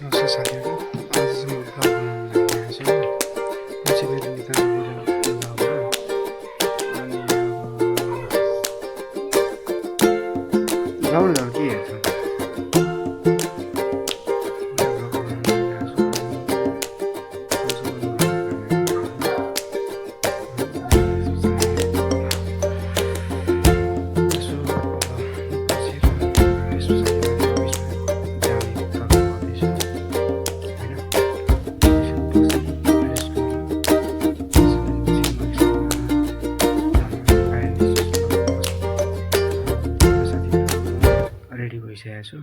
नमस्कार साथीहरू, आज चाहिँ म भ्लग बनाउन लागिरहेको छु। म चाहिँ मेरो निकाल्नु भ्लगमा अनि गाउँ गाउँ के हेर्छु रेडी भइसकेको छु।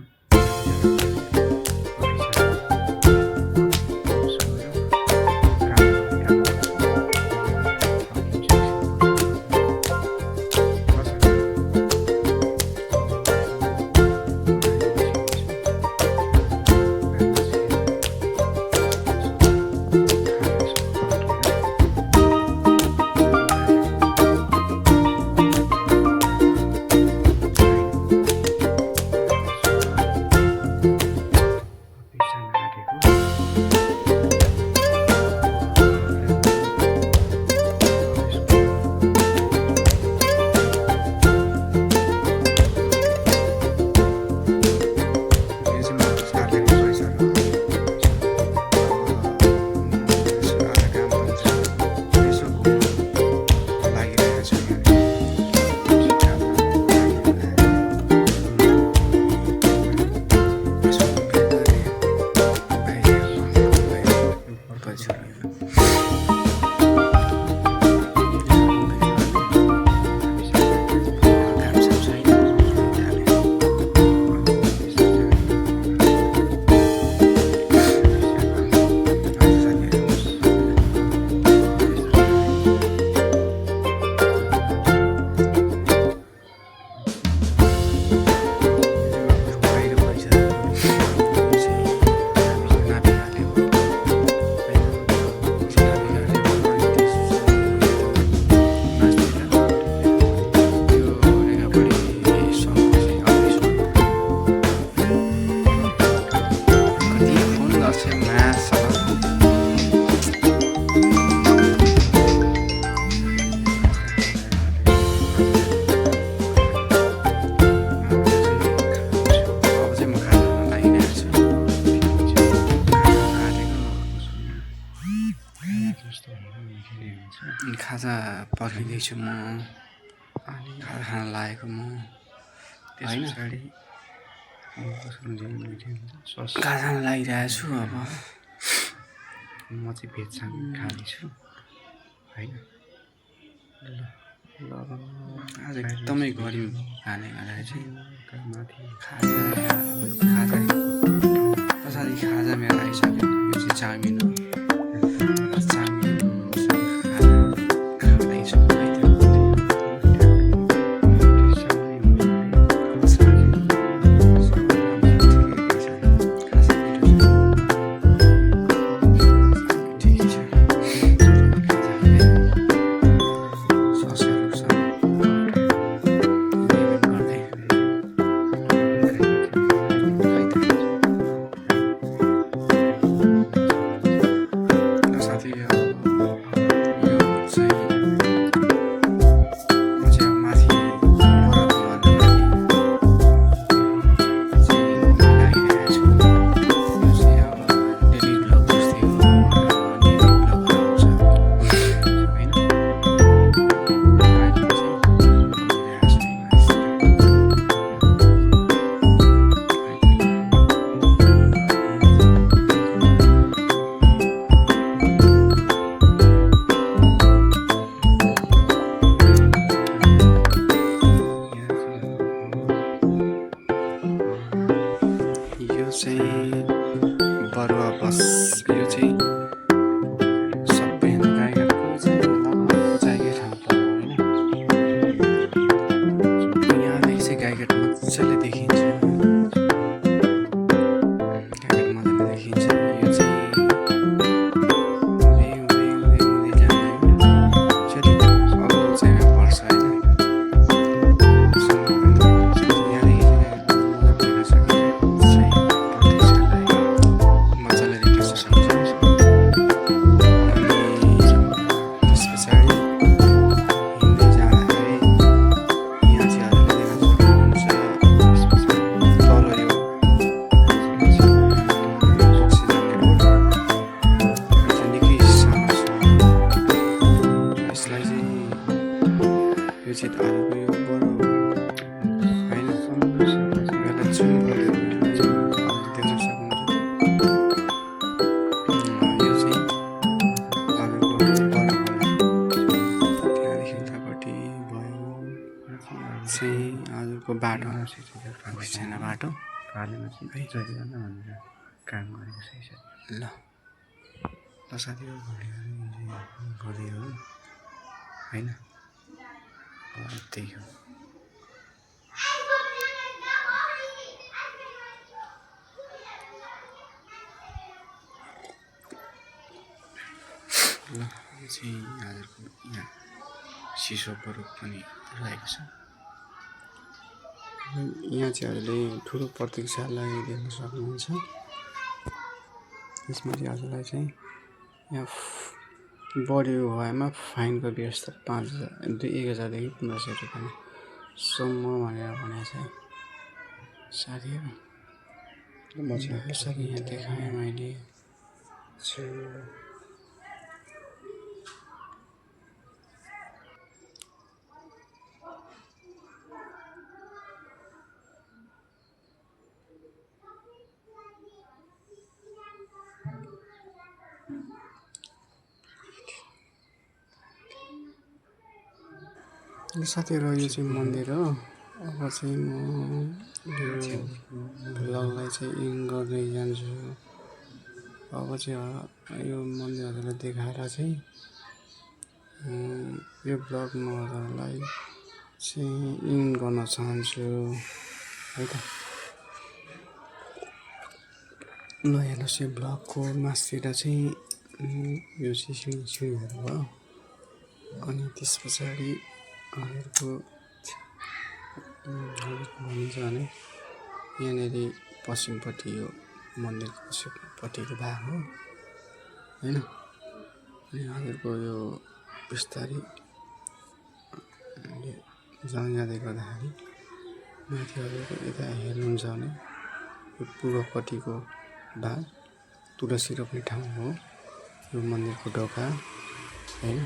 खाजा पर्खिँदैछु म, अनि खाजा खान लागेको म होइन। खाजा खान लागिरहेको छु। अब म चाहिँ भेज खाँदैछु होइन। आज एकदमै गरम खाने गर्दाखेरि चाहिँ माथि खाजा साथी खाजा मेरो आइसक्यो। यो चाहिँ चाउमिन हो। बरुवा बस यो चाहिँ सबैभन्दा गाईघाटको चाहिँ जागिर ठाउँ पर्यो होइन। यहाँदेखि चाहिँ गाईघाट मजाले देखिन्छ। गाईघाट मजाले देखिन्छ। यो चाहिँ बाटो युनिभर्सिटीको सानो बाटो पालेमा चाहिँ जगिरहन भनेर काम गरेको छ यसरी। ल साथीहरू गऱ्यो होइन त्यही हो। ल यो चाहिँ हजुरको यहाँ सिसोको रुख पनि रहेको छ। यहाँ चाहिँ हजुरले ठुलो प्रतीक्षालाई देख्न सक्नुहुन्छ। यसमा चाहिँ हजुरलाई चाहिँ यहाँ बढ्यो भएमा फाइनको व्यवस्था 1000देखि 1500 रुपियाँसम्म भनेर भनेको छ साथीहरू। यसरी यहाँ देखाएँ मैले। साथीहरू यो चाहिँ मन्दिर हो। अब चाहिँ म यो भ्लगलाई चाहिँ इन्ड गर्दै जान्छु। अब चाहिँ यो मन्दिरहरूलाई देखाएर चाहिँ यो भ्लग म हजुरलाई चाहिँ इन्ड गर्न चाहन्छु है त। ल हेर्नुहोस् यो भ्लगको मासतिर चाहिँ यो चाहिँ सिँढीहरू भयो। अनि त्यस पछाडि हजुरको भनिन्छ भने यहाँनिर पश्चिमपट्टि यो मन्दिरको पश्चिमपट्टिको भाग हो होइन। अनि हजुरको यो बिस्तारै जाँदै गर्दाखेरि माथि हजुरको यता हेर्नुहुन्छ भने यो पूर्वपट्टिको भाग तुलसी रोप्ने ठाउँ हो यो मन्दिरको ढोका होइन।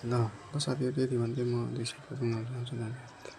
ल साथीहरू यति भन्दै म 2 शब्द बोल्न चाहन्छु। धन्यवाद।